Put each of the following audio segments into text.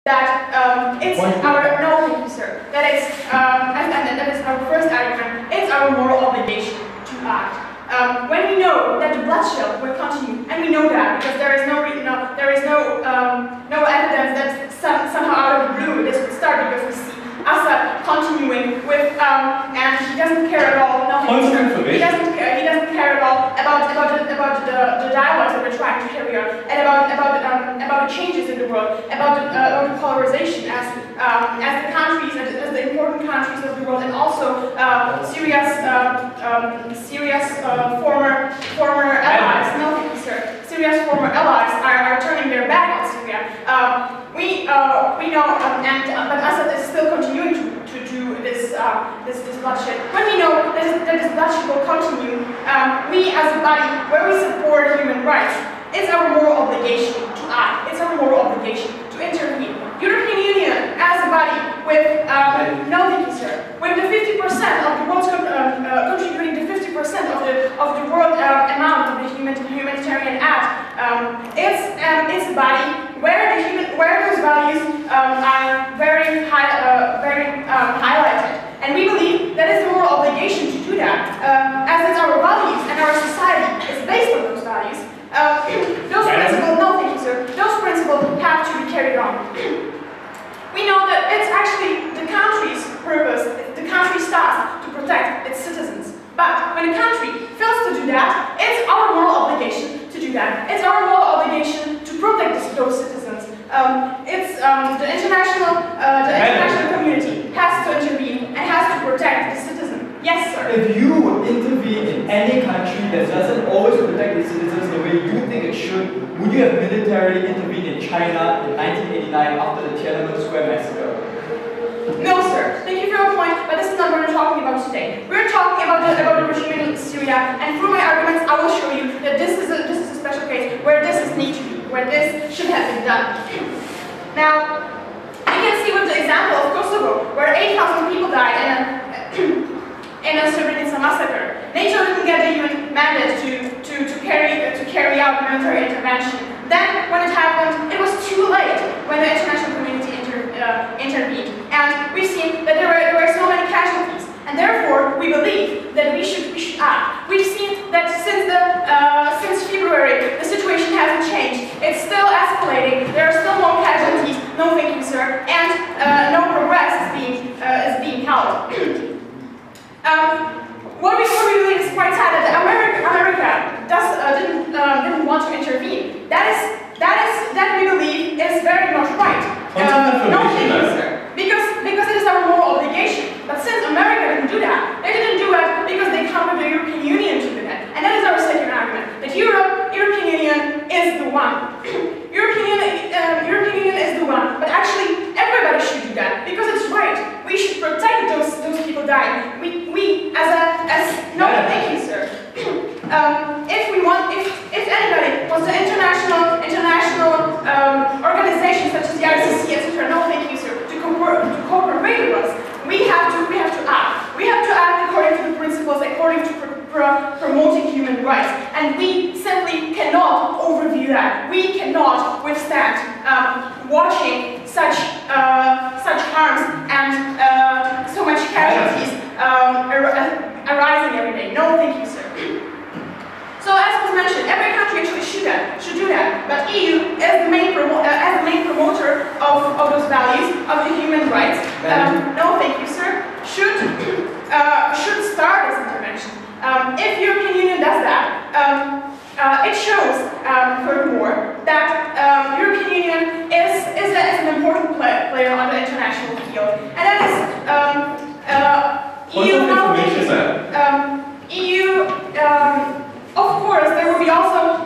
that it's our, no thank you sir, that is, and that is our first argument, it's our moral obligation to act. When we know that the bloodshed will continue, and we know that because there is no evidence that somehow out of the blue this would start, because we see Assad continuing with, and he doesn't care at all. No, he doesn't care at all about the dialogues that we're trying to carry on, and about the changes in the world, about the polarization as the countries, as the important countries of the world, and also Syria's former allies. No, thank you, sir. Syria's former allies are turning their back on Syria. We know, but Assad is still continuing to do this bloodshed. When we know that this bloodshed will continue, we as a body, where we support human rights, it's our moral obligation to act. It's our moral obligation to intervene. European Union as a body with no thank you, sir, with the 50% of the world's contributing to 50% of the world amount of the humanitarian aid. It's a body where those values are very highlighted, and we believe that it's a moral obligation to do that, as it's our values and our society is based on those values. Those principles, no thank you, sir. Those principles have to be carried on. We know that it's actually the country's purpose. The country starts to protect its citizens. But when a country fails to do that, it's our moral obligation to do that. It's our moral obligation to protect those citizens. The international community has to intervene and has to protect the citizen. Yes, sir. If you intervene in any country that doesn't always protect its citizens the way you think it should, would you have militarily intervened in China in 1989 after the Tiananmen Square massacre? No, sir. Thank you for your point, but this is not what we're talking about today. We're talking about the regime in Syria, and through my arguments, I will show you that this is a special case where this is need to be, where this should have been done. Now, you can see with the example of Kosovo, where 8,000 people died in a Srebrenica massacre. NATO didn't get the UN mandate to carry out military intervention. Then, when it happened, it was too late when the international community intervened. And we've seen that there were so many casualties, and therefore we believe that we should act. We've seen that since February the situation hasn't changed. It's still escalating. There are still more casualties. No thank you, sir, and no progress is being held. What we believe is quite sad that America didn't want to intervene. That we believe is very much right. No thank you, sir. Because it is our moral obligation. But since America didn't do that, they didn't do it because they come with the European Union to do that. And that is our second argument. That European Union is the one. European Union is the one. But actually, everybody should do that because it's right. We should protect those people dying. We as no thank you, sir. If anybody wants the international organizations such as the ACJC, etc. No thank you, sir. To cooperate with us, we have to act. We have to act according to the principles, according to promoting human rights, and we simply cannot overview that. We cannot withstand watching such harms and so much casualties arising every day. No, thank you, sir. So as was mentioned, every country actually should do that. But EU, as the main promoter of those values, of the human rights, no, thank you, sir, should start this intervention. If European Union does that, it shows, furthermore, that European Union is an important player on the international field, and that is EU. EU. Of course, there will be also.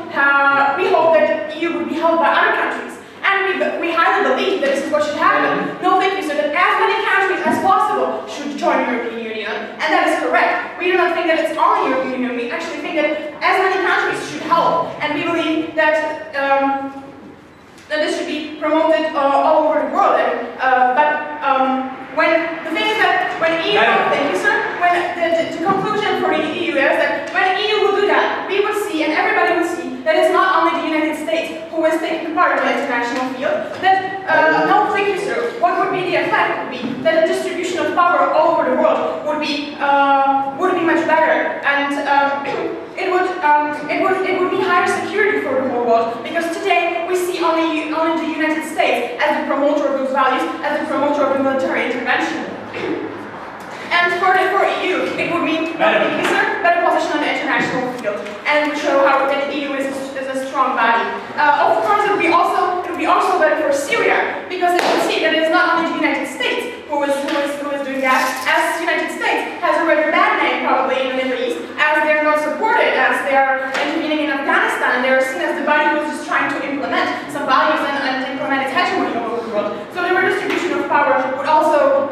We hope that EU will be held by other countries, and we highly believe that this is what should happen. No, thank you, sir. That as many countries as possible should join the European Union, and that is correct. We do not think that it's only European Union. We actually think that as many countries should help, and we believe that that this should be promoted all over the world. But be that the distribution of power all over the world would be much better, and it would mean higher security for the whole world, because today we see only the United States as the promoter of those values, as the promoter of the military intervention. And for EU, it would mean better position on the international field, and would show how that the EU is a strong body. Of course, it would be also better for Syria, because it would see that it is not only the United States who is doing that, as the United States has a rather bad name probably in the Middle East, as they are not supported, as they are intervening in Afghanistan, and they are seen as the body who is just trying to implement some values and implement its hegemony all over the world. So the redistribution of power would also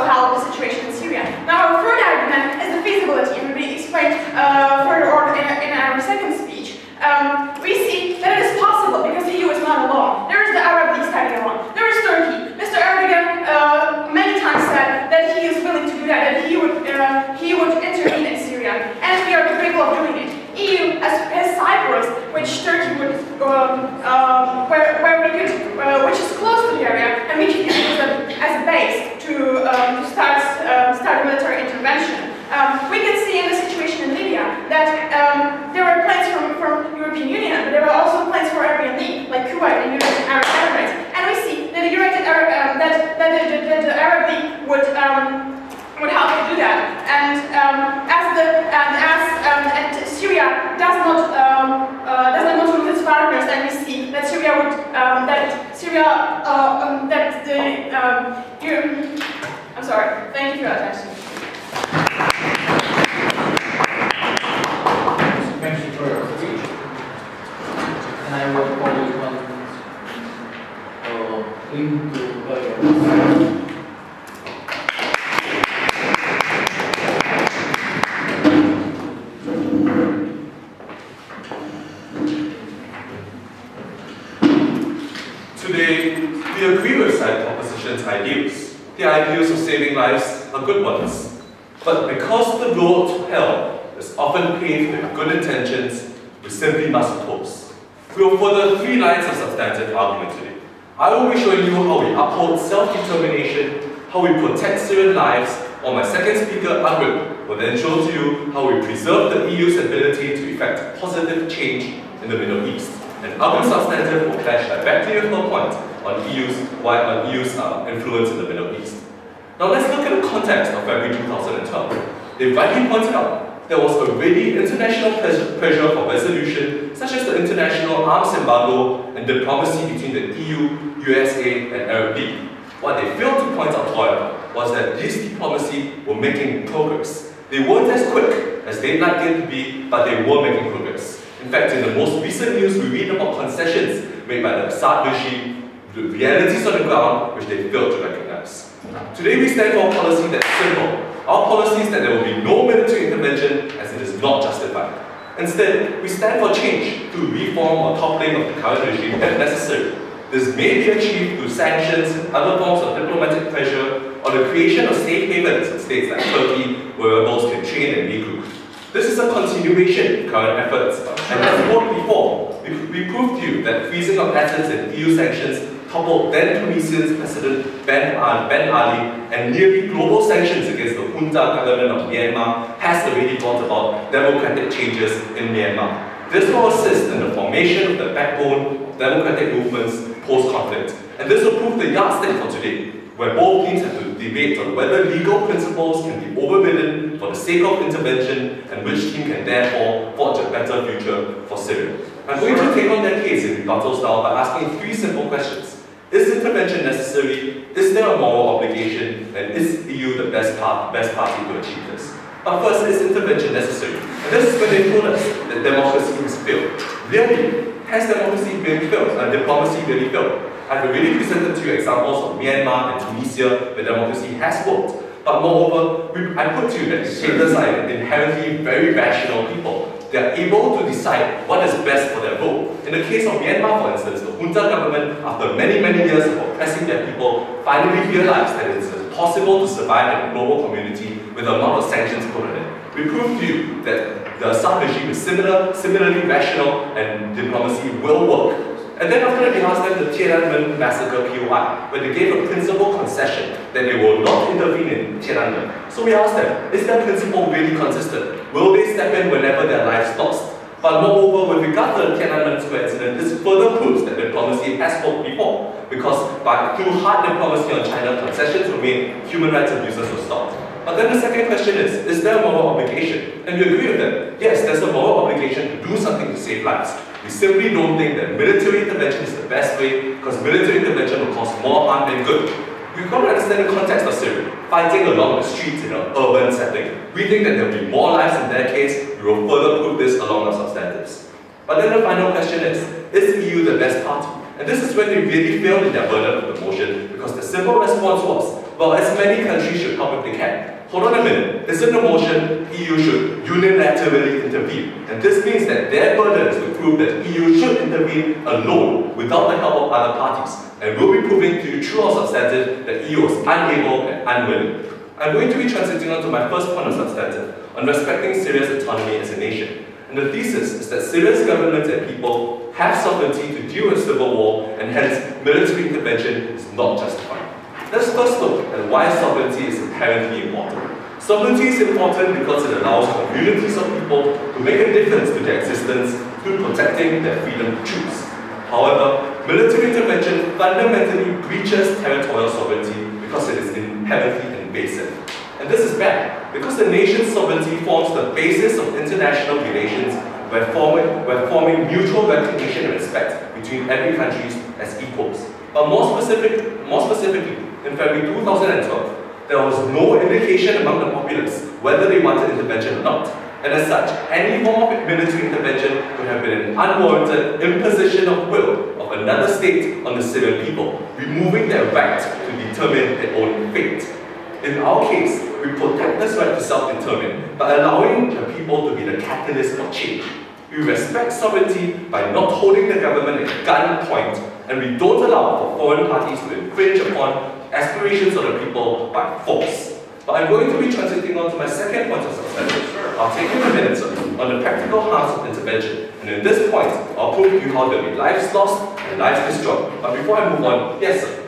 help the situation in Syria. Now, our third argument is the feasibility, and we explained further on in our second speech. We see that it is possible because the EU is not alone. There is the Arab League tagging along. There is Turkey. Mr. Erdogan many times said that he is willing to do that, that he would intervene in Syria, and we are capable of doing it. EU has Cyprus, which Turkey would, which is close to the area, and we can use it as a base to start military intervention. We can see in the situation in Libya that there are plans from European Union, but there are also plans for Airbnb, like Kuwait and United Arab Emirates. And we see that the the Arab League would help to do that. And as Syria does not want to lose its partners, and we see that Syria would I'm sorry. Thank you for your attention. Thank you for your speech. And I will probably link to your Today, we agree with side opposition's ideals. The ideals of saving lives are good ones. But because the road to hell is often paved with good intentions, we simply must oppose. We will further 3 lines of substantive argument today. I will be showing you how we uphold self-determination, how we protect Syrian lives, while my second speaker, Agrim, will then show to you how we preserve the EU's ability to effect positive change in the Middle East. And Agrim's substantive will clash directly with her point on EU's influence in the Middle East. Now let's look at the context of February 2012. They rightly pointed out there was already international pressure for resolution, such as the international arms embargo and diplomacy between the EU, USA, and Arab League. What they failed to point out, however, was that this diplomacy were making progress. They weren't as quick as they'd like it to be, but they were making progress. In fact, in the most recent news, we read about concessions made by the Assad regime, the realities on the ground which they failed to recognize. Today we stand for a policy that's simple. Our policy is that there will be no military intervention as it is not justified. Instead, we stand for change through reform or toppling of the current regime if necessary. This may be achieved through sanctions and other forms of diplomatic pressure, or the creation of safe havens in states like Turkey where rebels can train and regroup. This is a continuation of current efforts, and as worked before, we proved to you that freezing of assets and EU sanctions toppled then Tunisian President Ben Ali, and nearly global sanctions against the junta government of Myanmar has already brought about democratic changes in Myanmar. This will assist in the formation of the backbone of democratic movements post-conflict, and this will prove the yardstick for today, where both teams have to debate on whether legal principles can be overridden for the sake of intervention and which team can therefore forge a better future for Syria. I'm going to take on their case in rebuttal style by asking 3 simple questions. Is intervention necessary? Is there a moral obligation? And is the EU the best party to achieve this? But first, is intervention necessary? And this is when they told us that democracy has failed. Really? Has democracy really failed? And diplomacy really failed? I've already presented to you examples of Myanmar and Tunisia where democracy has worked. But moreover, I put to you that dictators are inherently very rational people. They are able to decide what is best for their role. In the case of Myanmar, for instance, the junta government, after many years of oppressing their people, finally realized that it is possible to survive in a global community with the amount of sanctions put on it. We proved to you that the Assad regime is similarly rational, and diplomacy will work. And then after that, we asked them the Tiananmen massacre POI, where they gave a principal concession that they will not intervene in Tiananmen. So we asked them, is their principle really consistent? Will they step in whenever their lives lost? But moreover, with regard to the Tiananmen Square incident, this further proves that diplomacy has worked before, because through hard diplomacy on China, concessions were made, human rights abuses were stopped. But then the second question is there a moral obligation? And we agree with them. Yes, there's a moral obligation to do something to save lives. We simply don't think that military intervention is the best way, because military intervention will cause more harm than good. You've got to understand the context of Syria, fighting along the streets in an urban setting. We think that there will be more lives in their case. We will further prove this along our substantives. But then the final question is the EU the best party? And this is when they really failed in their burden of the motion, because the simple response was, well, as many countries should help if they can. Hold on a minute, isn't the motion EU should unilaterally intervene? And this means that their burden is to prove that EU should intervene alone, without the help of other parties. And we'll be proving to you through our substantive that EU was unable and unwilling. I'm going to be transiting on to my first point of substantive, on respecting Syria's autonomy as a nation. And the thesis is that Syria's government and people have sovereignty to deal with civil war, and hence military intervention is not justified. Let's first look at why sovereignty is inherently important. Sovereignty is important because it allows communities of people to make a difference to their existence through protecting their freedom to choose. However, military intervention fundamentally breaches territorial sovereignty because it is inherently invasive. And this is bad, because the nation's sovereignty forms the basis of international relations where forming mutual recognition and respect between every country as equals. But more specifically, in February 2012, there was no indication among the populace whether they wanted intervention or not. And as such, any form of military intervention would have been an unwarranted imposition of will of another state on the Syrian people, removing their right to determine their own fate. In our case, we protect this right to self-determine by allowing the people to be the catalyst of change. We respect sovereignty by not holding the government at gunpoint, and we don't allow for foreign parties to infringe upon aspirations of the people by force. But I'm going to be transiting on to my second point of substantive. I'll take you a minute on the practical harms of intervention. And in this point, I'll prove to you how there will be lives lost and lives destroyed. But before I move on, yes sir?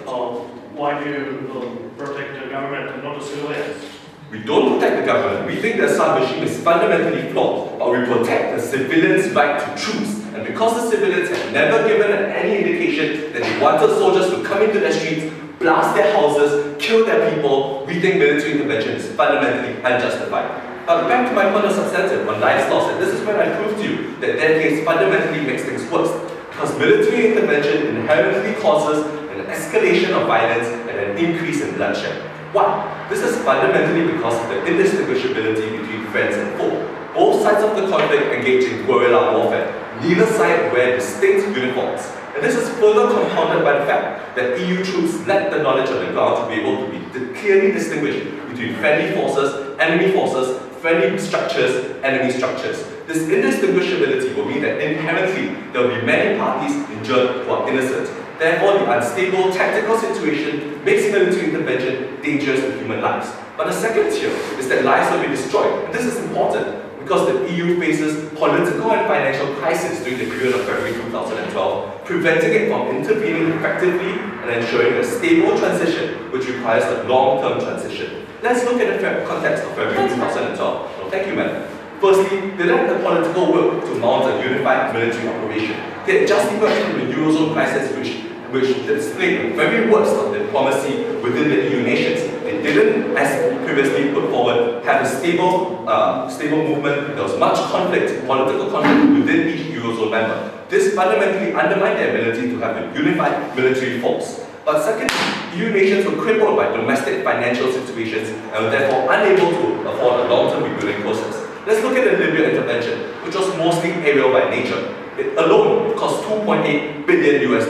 Why do you protect the government and not the civilians? We don't protect the government. We think the Assad regime is fundamentally flawed, but we protect the civilians' right to choose. And because the civilians have never given any indication that they wanted soldiers to come into their streets, blast their houses, kill their people, we think military intervention is fundamentally unjustified. But back to my point of substantive on lives lost, and this is where I prove to you that their case fundamentally makes things worse. Because military intervention inherently causes an escalation of violence and an increase in bloodshed. Why? This is fundamentally because of the indistinguishability between friends and foe. Both sides of the conflict engage in guerrilla warfare. Neither side wear distinct uniforms. And this is further compounded by the fact that EU troops lack the knowledge on the ground to be able to be clearly distinguished between friendly forces, friendly structures, enemy structures. This indistinguishability will mean that inherently there will be many parties injured who are innocent. Therefore, the unstable tactical situation makes military intervention dangerous to human lives. But the second tier is that lives will be destroyed. And this is important because the EU faces political and financial crisis during the period of February 2012, preventing it from intervening effectively and ensuring a stable transition, which requires a long-term transition. Let's look at the context of February 2012. Well, thank you, madam. Firstly, they lacked the political will to mount a unified military operation. They had just emerged from the Eurozone crisis, which displayed the very worst of diplomacy within the EU nations. They didn't, as previously put forward, have a stable movement. There was much conflict, political conflict within each Eurozone member. This fundamentally undermined their ability to have a unified military force. But secondly, EU nations were crippled by domestic financial situations and were therefore unable to afford a long-term rebuilding process. Let's look at the Libya intervention, which was mostly aerial by nature. It alone cost $2.8 billion.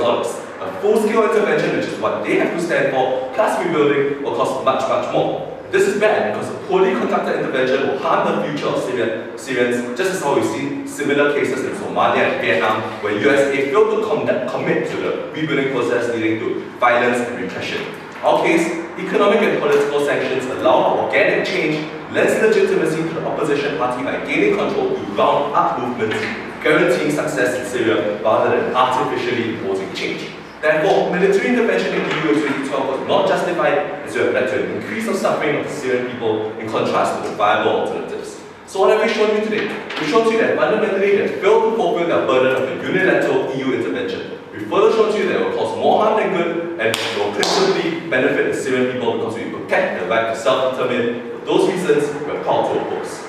A full-scale intervention, which is what they have to stand for, plus rebuilding, will cost much, much more. This is bad because a poorly conducted intervention will harm the future of Syrians, just as how we've seen similar cases in Somalia and Vietnam, where USA failed to commit to the rebuilding process, leading to violence and repression. In our case, economic and political sanctions allow for organic change, lends legitimacy to the opposition party by gaining control to round up movements, guaranteeing success in Syria rather than artificially imposing change. Therefore, military intervention in the EU in 2012 was not justified, as it led to an increase of suffering of the Syrian people in contrast to the viable alternatives. So what have we shown you today? We've shown you that fundamentally they failed to fulfill their burden of the unilateral EU intervention. We further showed you that it will cause more harm than good and will principally benefit the Syrian people because we protect their right to self-determine. For those reasons, we are called to oppose.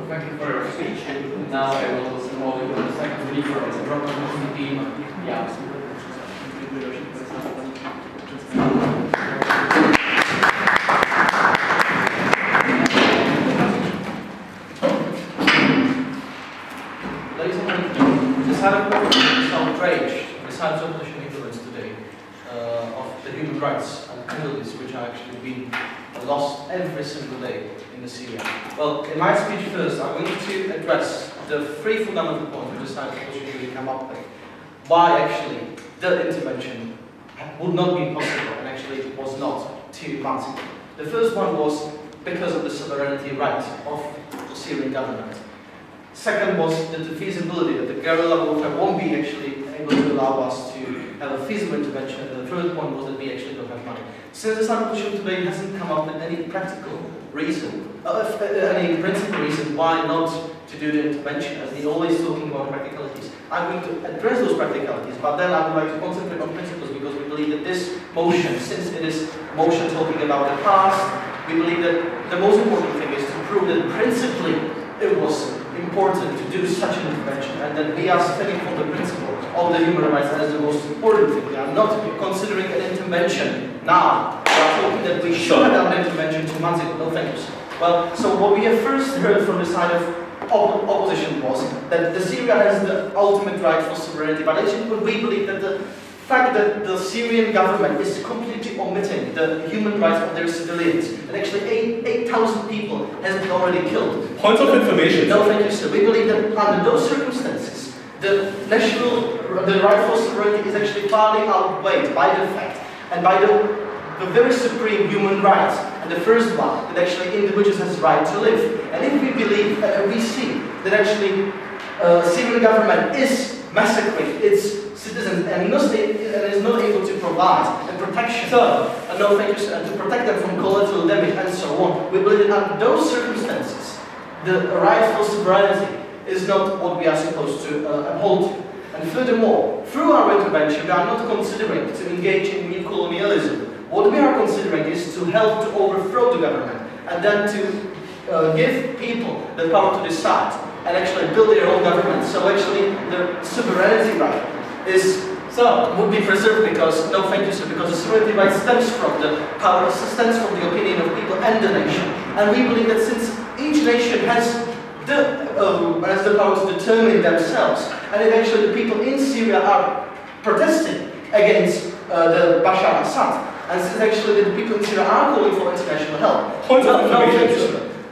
Thank you for your speech. Now I will call you the second speaker of the Drop team. Yeah. Ladies and gentlemen, this had a question outrage besides opposition ignorance today of the human rights and penalties which are actually being lost every single day in Syria. Well, in my speech first, I'm going to address the three fundamental points which the side opposition really come up with. Why actually the intervention would not be possible and actually it was not 2 months ago. The first one was because of the sovereignty right of the Syrian government. Second was the feasibility that the guerrilla warfare won't be actually able to allow us to have a feasible intervention. And the third point was that we actually don't have money. Since the side opposition today hasn't come up with any practical reason, any principal reason why not to do the intervention, as they're always talking about practicalities. I'm going to address those practicalities, but then I would like to concentrate on principles because we believe that this motion, since it is a motion talking about the past, we believe that the most important thing is to prove that principally it was important to do such an intervention, and that we are standing for the principle of the human rights as the most important thing. We are not considering an intervention now. We are talking that we should have done an intervention 2 months ago. No, thank you, sir. Well, so what we have first heard from the side of opposition was that the Syria has the ultimate right for sovereignty, but actually we believe that the fact that the Syrian government is completely omitting the human rights of their civilians, and actually 8,000 people has been already killed. Point of information. No, thank you, sir. We believe that under those circumstances, the right for sovereignty is actually fairly outweighed by the fact and by the very supreme human rights, and the first one, that actually individuals has the right to live. And if we believe and we see that actually Syrian government is massacring its citizens and is not able to provide and protection, no, thank you, sir, and to protect them from collateral damage and so on, we believe that under those circumstances, the right for sovereignty is not what we are supposed to uphold. And furthermore, through our intervention, we are not considering to engage in new colonialism. What we are considering is to help to overthrow the government and then to give people the power to decide and actually build their own government. So actually the sovereignty right would be preserved because, no thank you sir, because the sovereignty right stems from the power, stems from the opinion of people and the nation. And we believe that since each nation has the power to determine themselves, and eventually the people in Syria are protesting against the Bashar Assad, and since actually the people in Syria are calling for international help.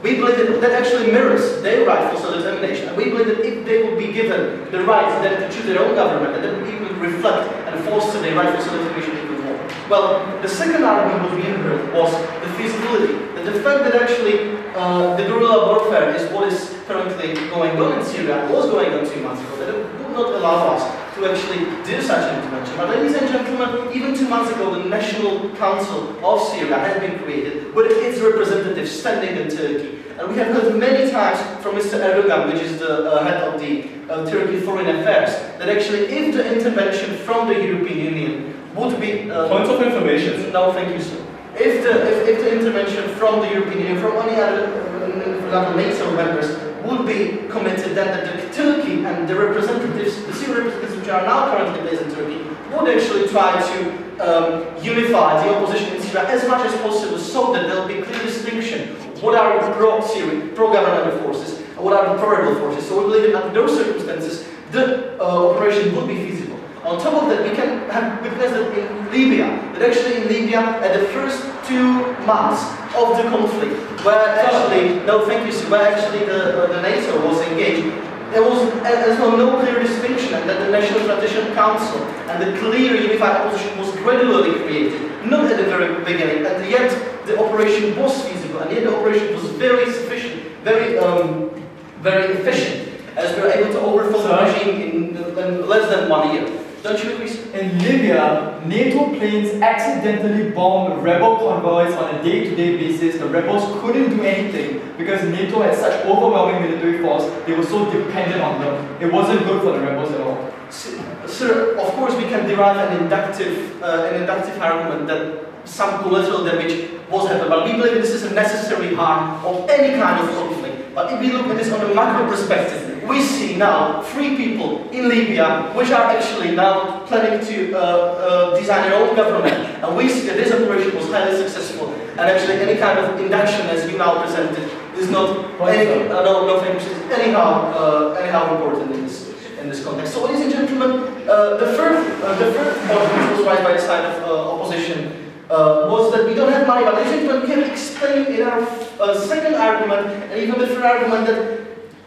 We believe that actually mirrors their right for self-determination, and we believe that if they would be given the right then to choose their own government, and then people reflect and foster their right for self-determination even more. Well, the second argument that we heard was the feasibility, that the fact that actually the guerrilla warfare is what is currently going on in Syria, was going on 2 months ago, that it would not allow us to actually do such an intervention. But ladies and gentlemen, even 2 months ago, the National Council of Syria has been created with its representatives standing in Turkey. And we have heard many times from Mr. Erdogan, which is the head of the Turkey Foreign Affairs, that actually if the intervention from the European Union would be... Point of information. No, thank you, sir. if the intervention from the European Union, from any other NATO members, would be committed, then that Turkey and the representatives, the Syrian representatives which are now currently based in Turkey, would actually try to unify the opposition in Syria as much as possible, so that there will be clear distinction. What are the pro-Syrian, pro-governmental forces, and what are the pro-rebel forces? So we believe that under those circumstances, the operation would be feasible. On top of that, we can have witnessed that in Libya, that actually in Libya, at the first 2 months of the conflict, where actually, where actually the NATO was engaged, there was as well no clear distinction, and that the National Transition Council and the clear unified opposition was gradually created, not at the very beginning, and yet the operation was feasible, and yet the operation was very sufficient, very efficient, as we were able to overthrow the regime in less than 1 year. Don't you agree? In Libya, NATO planes accidentally bombed rebel convoys on a day-to-day basis. The rebels couldn't do anything because NATO had such overwhelming military force. They were so dependent on them. It wasn't good for the rebels at all. Sir, of course we can derive an inductive argument that some collateral damage was happened, but we believe this is a necessary harm of any kind of conflict. But if we look at this on a macro perspective, we see now 3 people in Libya which are actually now planning to design their own government, and we see that this operation was highly successful, and actually any kind of induction as you now presented is not anyhow important in this context. So, ladies and gentlemen, the third point which was raised by the side of opposition was that we don't have money, but ladies and gentlemen, we have explained in our second argument and even the third argument that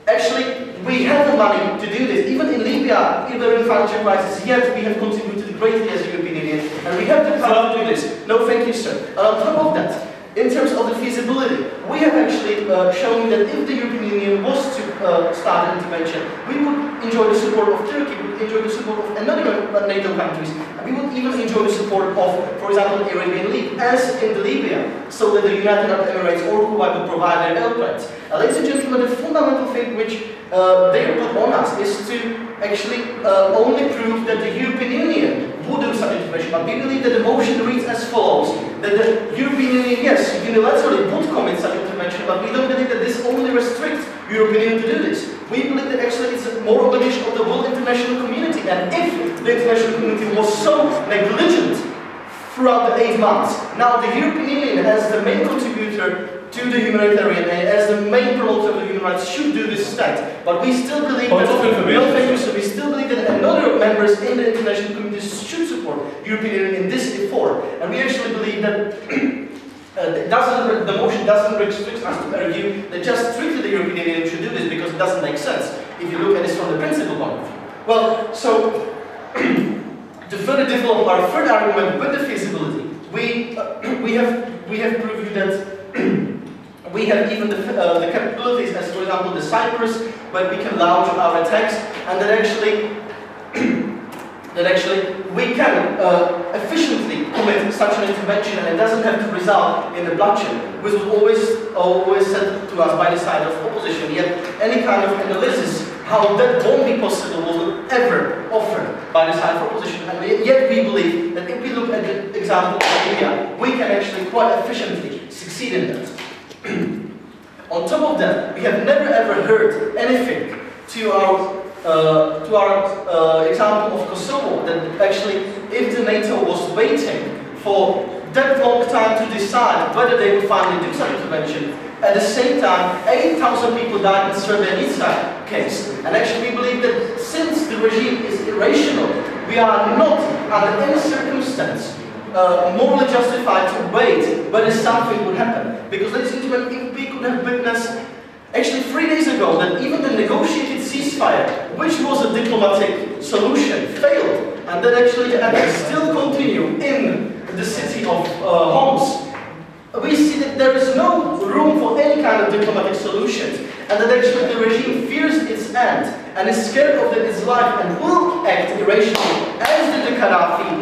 actually we have the money to do this. Even in Libya, in the financial crisis, yet we have contributed greatly as a European Union, and we have the power to do this. No, thank you, sir. And on top of that, in terms of the feasibility, we have actually shown that if the European Union was to start an intervention, we would enjoy the support of Turkey, we would enjoy the support of another NATO countries, and we would even enjoy the support of, for example, the Arabian League, as in Libya, so that the United Arab Emirates or Kuwait would provide their airplanes. Ladies and gentlemen, the fundamental thing which they put on us is to actually only prove that the European Union would do such intervention, but we believe that the motion reads as follows, that the European Union, yes, unilaterally would commit such intervention, but we don't believe that this only restricts European Union to do this. We believe that actually it's a more obligation of the whole international community, and if the international community was so negligent throughout the 8 months, now the European Union as the main contributor to the humanitarian aid, as the main promoter of the human rights, should do this state. But we still believe we still believe that another members in the international community should support European Union in this effort. And we actually believe that the motion doesn't restrict us to argue that just strictly the European Union should do this, because it doesn't make sense if you look at this from the principle point of view. Well, so to further develop our third argument with the feasibility, we have proved you that we have even the capabilities, as for example the Cyprus, where we can launch our attacks, and that actually we can efficiently commit such an intervention, and it doesn't have to result in a bloodshed, which was always said to us by the side of opposition. Yet any kind of analysis how that won't be possible was ever offered by the side of opposition, and yet we believe that if we look at the example of India, we can actually quite efficiently succeed in that. On top of that, we have never ever heard anything to our example of Kosovo, that actually if the NATO was waiting for that long time to decide whether they would finally do such intervention, at the same time 8,000 people died in the Srebrenica case. And actually we believe that since the regime is irrational, we are not under any circumstance morally justified to wait whether something would happen. Because ladies and gentlemen, if we could have witnessed actually 3 days ago that even the negotiated ceasefire, which was a diplomatic solution, failed, and that actually the attacks still continue in the city of Homs, we see that there is no room for any kind of diplomatic solutions, and that actually the regime fears its end and is scared of its life and will act irrationally, as did the Gaddafi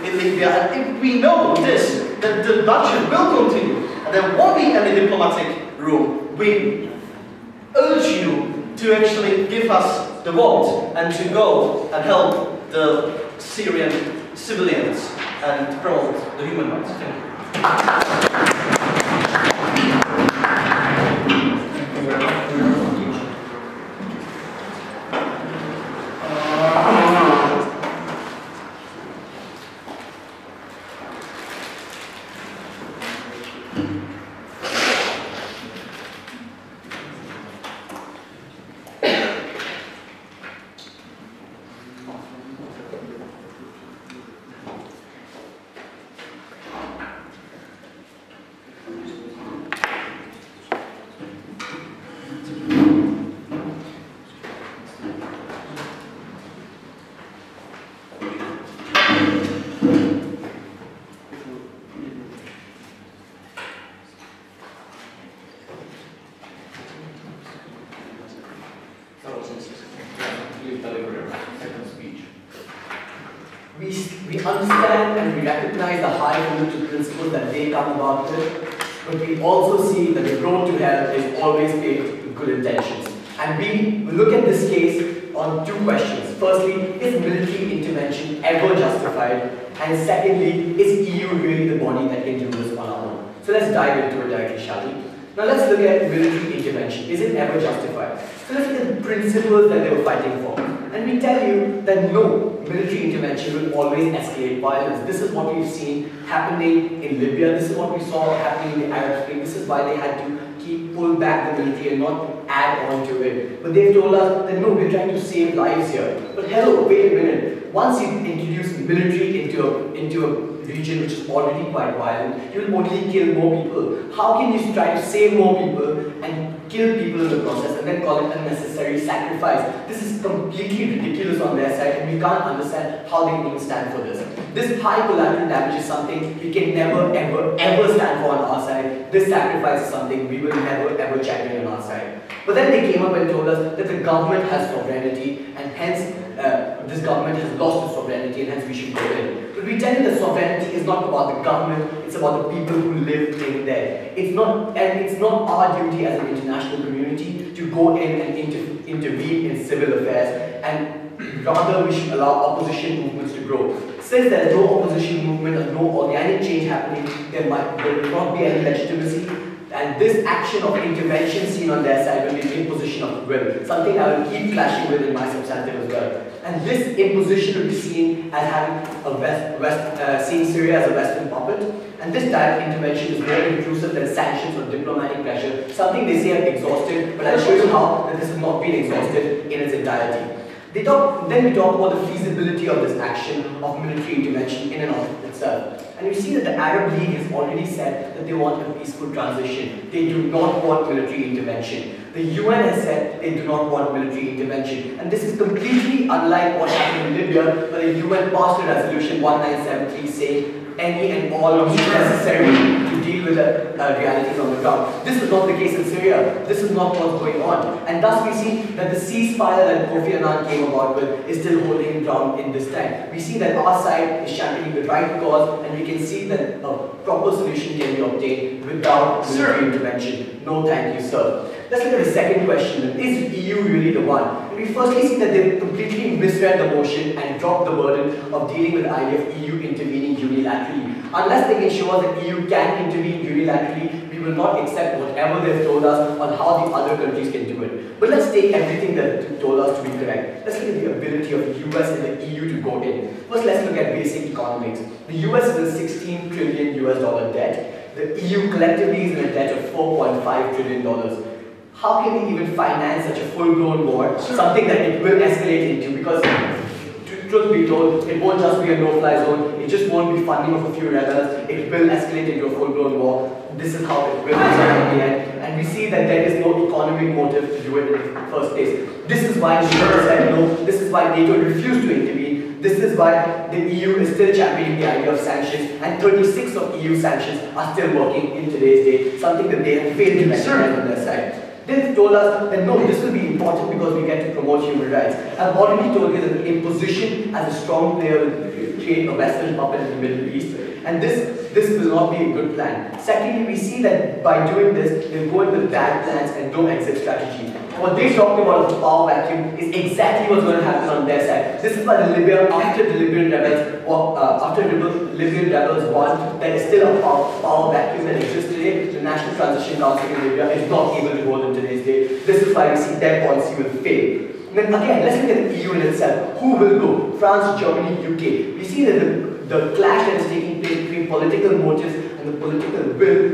in Libya. And if we know this, that the bloodshed will continue and there won't be any diplomatic room, we urge you to actually give us the vote and to go and help the Syrian civilians and promote the human rights. Thank you. We understand and we recognize the high political principles that they come about with, but we also see that the road to hell is always paved with good intentions. And we look at this case on two questions. Firstly, is military intervention ever justified? And secondly, is EU really the body that can do this on our own? So let's dive into it directly, shall we? Now let's look at military intervention. Is it ever justified? So let's look at the principles that they were fighting for. And we tell you that no, military intervention will always escalate violence. This is what we've seen happening in Libya. This is what we saw happening in the Arab Spring. This is why they had to pull back the military and not add on to it. But they've told us that no, we're trying to save lives here. But hello, wait a minute. Once you introduce military into a region which is already quite violent, you will only kill more people. How can you try to save more people and kill people in the process and then call it unnecessary sacrifice? This is completely ridiculous on their side, and we can't understand how they can even stand for this. This high collateral damage is something we can never, ever, ever stand for on our side. This sacrifice is something we will never, ever champion on our side. But then they came up and told us that the government has sovereignty, and hence this government has lost its sovereignty, and hence we should go in. But we tell you that sovereignty is not about the government, it's about the people who live in there. It's not our duty as an international community to go in and intervene in civil affairs, and rather we should allow opposition movements to grow. Since there is no opposition movement and no organic change happening, there will not be any legitimacy. And this action of intervention seen on their side will be an imposition of will, something I will keep clashing with in my substantive as well. And this imposition will be seen as having seeing Syria as a Western puppet. And this direct intervention is more intrusive than sanctions or diplomatic pressure, something they say are exhausted, but I'll show you how that this has not been exhausted in its entirety. Then we talk about the feasibility of this action of military intervention in and of itself. And you see that the Arab League has already said that they want a peaceful transition. They do not want military intervention. The UN has said they do not want military intervention. And this is completely unlike what happened in Libya, where the UN passed a resolution 1973 saying any and all means necessary to deal with the realities on the ground. This is not the case in Syria. This is not what's going on. And thus we see that the ceasefire that Kofi Annan came about with is still holding ground in this time. We see that our side is championing the right cause, and we can see that a proper solution can be obtained without military intervention. No thank you, sir. Let's look at the second question. Is EU really the one? And we firstly see that they've completely misread the motion and dropped the burden of dealing with the idea of EU intervening unilaterally. Unless they can show us that EU can intervene unilaterally, we will not accept whatever they've told us on how the other countries can do it. But let's take everything that they've told us to be correct. Let's look at the ability of the US and the EU to go in. First, let's look at basic economics. The US is in $16 trillion debt. The EU collectively is in a debt of $4.5 trillion. How can we even finance such a full-blown war, something that it will escalate into? Because, truth be told, it won't just be a no-fly zone, it just won't be funding of a few rebels, it will escalate into a full-blown war. This is how it will result in the end. And we see that there is no economic motive to do it in the first place. This is why NATO said no, this is why NATO refused to intervene, this is why the EU is still championing the idea of sanctions, and 36 of EU sanctions are still working in today's day, something that they have failed to recognize on their side. They've told us that no, this will be important because we get to promote human rights. I've already told you that the imposition as a strong player will create a Western puppet in the Middle East. And this will not be a good plan. Secondly, we see that by doing this, they'll go in with bad plans and no exit strategy. What they talked about as a power vacuum is exactly what's going to happen on their side. This is why after the Libyan rebels won, there is still a power vacuum that exists today. The National Transition Council in Libya is not able to hold in today's day. This is why we see their policy will fail. Then again, let's look at the EU in itself. Who will go? France, Germany, UK. We see that the clash that is taking place between political motives and the political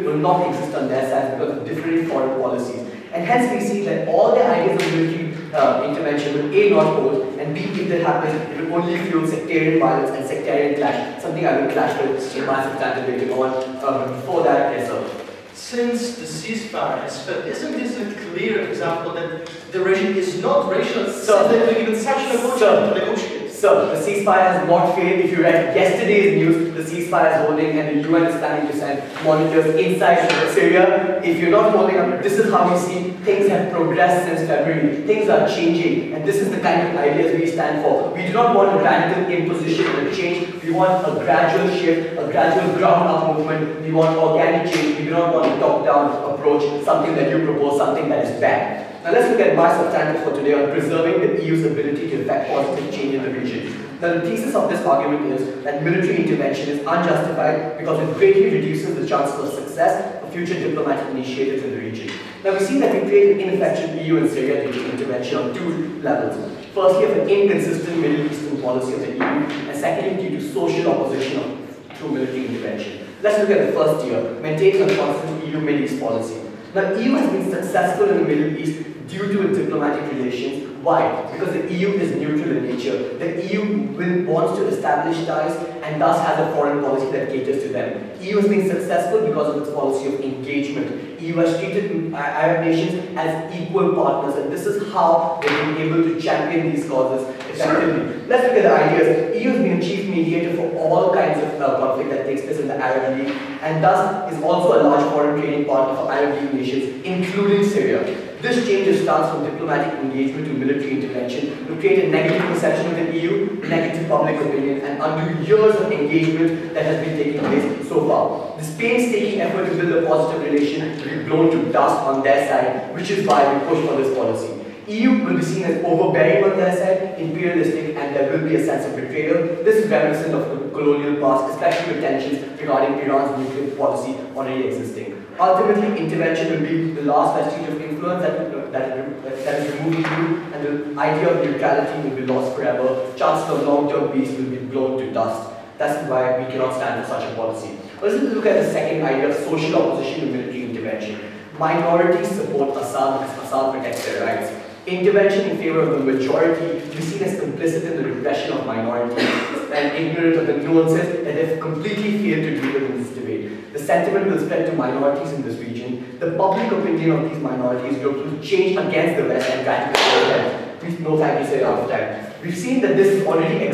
will not exist on their side because of different foreign policies. And hence we see that all their ideas of military intervention will A, not hold, and B, if that happens, it will only fuel sectarian violence and sectarian clash, something I will clash with in my substantive later on. Before that, yes sir. Since the ceasefire has failed, isn't this a clear example that the regime is not rational, so that they even such an approach to negotiate? So, the ceasefire has not failed. If you read yesterday's news, the ceasefire is holding and the UN is planning to send monitors inside Syria. If you're not holding up, this is how we see things have progressed since February. Things are changing, and this is the kind of ideas we stand for. We do not want a radical imposition or a change. We want a gradual shift, a gradual ground-up movement. We want organic change. We do not want a top-down approach, something that you propose, something that is bad. Now let's look at my substantive for today on preserving the EU's ability to effect positive change in the region. Now the thesis of this argument is that military intervention is unjustified because it greatly reduces the chances of success of future diplomatic initiatives in the region. Now we see that we create an ineffective EU and Syria due to intervention on two levels. Firstly, of an inconsistent Middle Eastern policy of the EU, and secondly, due to social opposition to military intervention. Let's look at the first tier, maintaining a constant EU Middle East policy. Now, EU has been successful in the Middle East due to its diplomatic relations. Why? Because the EU is neutral in nature. The EU wants to establish ties and thus has a foreign policy that caters to them. EU has been successful because of its policy of engagement. EU has treated Arab nations as equal partners, and this is how they've been able to champion these causes effectively. Let's look at the ideas. EU has been a chief mediator for all kinds of conflict that takes place in the Arab League, and thus is also a large foreign trading partner for Arab League nations, including Syria. This change starts from diplomatic engagement to military intervention to create a negative perception of the EU, negative public opinion, and undo years of engagement that has been taking place so far. This painstaking effort to build a positive relation will be blown to dust on their side, which is why we push for this policy. EU will be seen as overbearing on their side, imperialistic, and there will be a sense of betrayal. This is reminiscent of the colonial past, especially with tensions regarding Iran's nuclear policy already existing. Ultimately, intervention will be the last vestige of influence that is removed EU, and the idea of neutrality will be lost forever. Chances of long-term peace will be blown to dust. That's why we cannot stand for such a policy. Let's look at the second idea of social opposition to military intervention. Minorities support Assad because Assad protects their rights. Intervention in favor of the majority is seen as complicit in the repression of minorities and ignorant of the nuances that have completely failed to deal with in this debate. The sentiment will spread to minorities in this region. The public opinion of these minorities groups will change against the West and radicalize them. Please no thank you, say after time. We've seen that this has already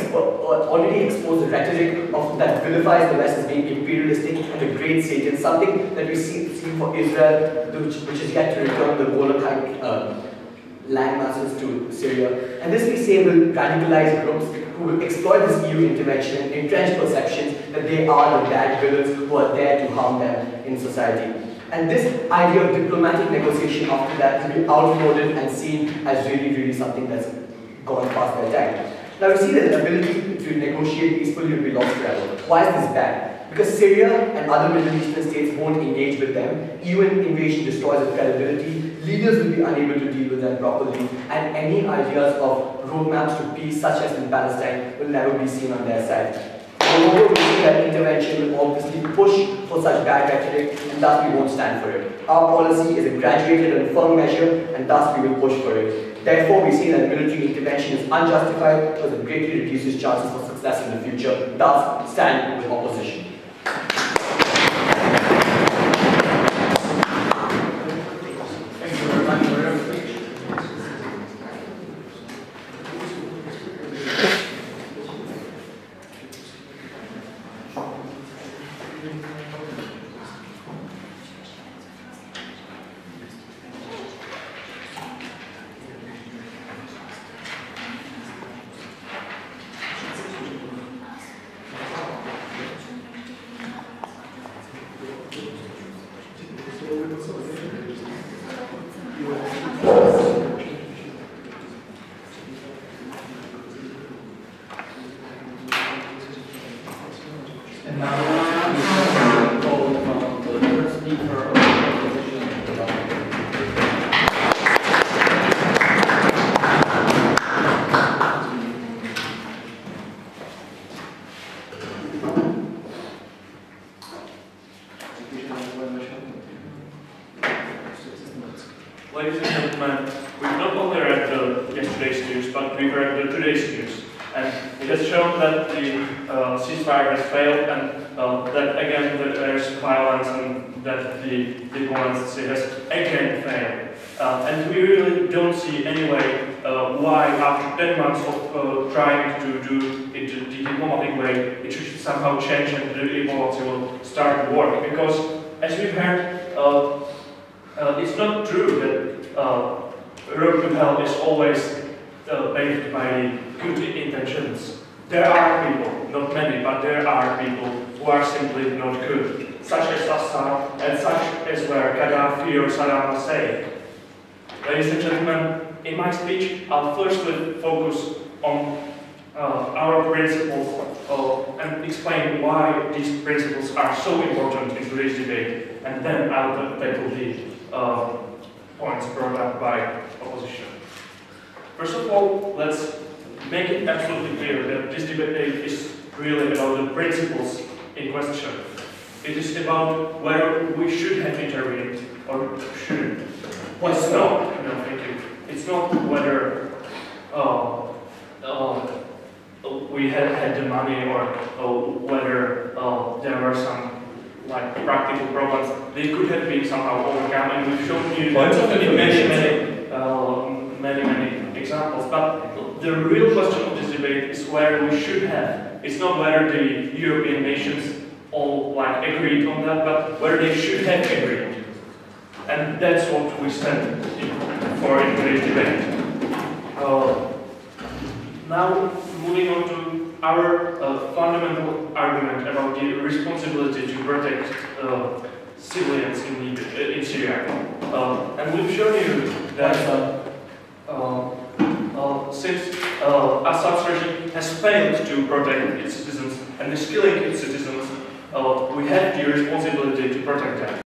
exposed the rhetoric that vilifies the West as being imperialistic and a great Satan, something that we've seen for Israel, which is yet to return the Golan Heights land masses to Syria. And this we say will radicalize groups who will exploit this EU intervention and entrench perceptions that they are the bad villains who are there to harm them in society. And this idea of diplomatic negotiation after that will be outmoded and seen as really something that's gone past their time. Now we see that the ability to negotiate peacefully will be lost forever. Why is this bad? Because Syria and other Middle Eastern states won't engage with them, EU invasion destroys their credibility, leaders will be unable to deal with them properly, and any ideas of roadmaps to peace, such as in Palestine, will never be seen on their side. Moreover, we see that intervention will obviously push for such bad rhetoric, and thus we won't stand for it. Our policy is a graduated and firm measure, and thus we will push for it. Therefore, we see that military intervention is unjustified because it greatly reduces chances for success in the future. Thus, stand with opposition. And now we call the first speaker of the opposition. Ladies and gentlemen, we've not only read yesterday's news, but we've read today's news. And it has shown that the ceasefire has failed, and that again there's violence, and that the diplomacy has again failed. And we really don't see any way why, after 10 months of trying to do it the diplomatic way, it should somehow change and the diplomacy will start to work. Because, as we've heard, it's not true that road to hell is always paved by good intentions. There are people, not many, but there are people who are simply not good, such as Assad and such as where Gaddafi or Saddam Hussein. Ladies and gentlemen, in my speech, I'll firstly focus on our principles and explain why these principles are so important in today's debate, and then I'll tackle the points brought up by opposition. First of all, let's make it absolutely clear that this debate is really about the principles in question. It is about whether we should have intervened or shouldn't. It's not. No, thank you. It's not whether we had the money or whether there were some practical problems. They could have been somehow overcome, and we've shown you many examples. But the real question of this debate is where we should have. It's not whether the European nations all agreed on that, but whether they should have agreed. And that's what we stand for in today's debate. Now, moving on to our fundamental argument about the responsibility to protect civilians in Syria. And we've shown you that since Assad's regime has failed to protect its citizens and is killing its citizens, we have the responsibility to protect them.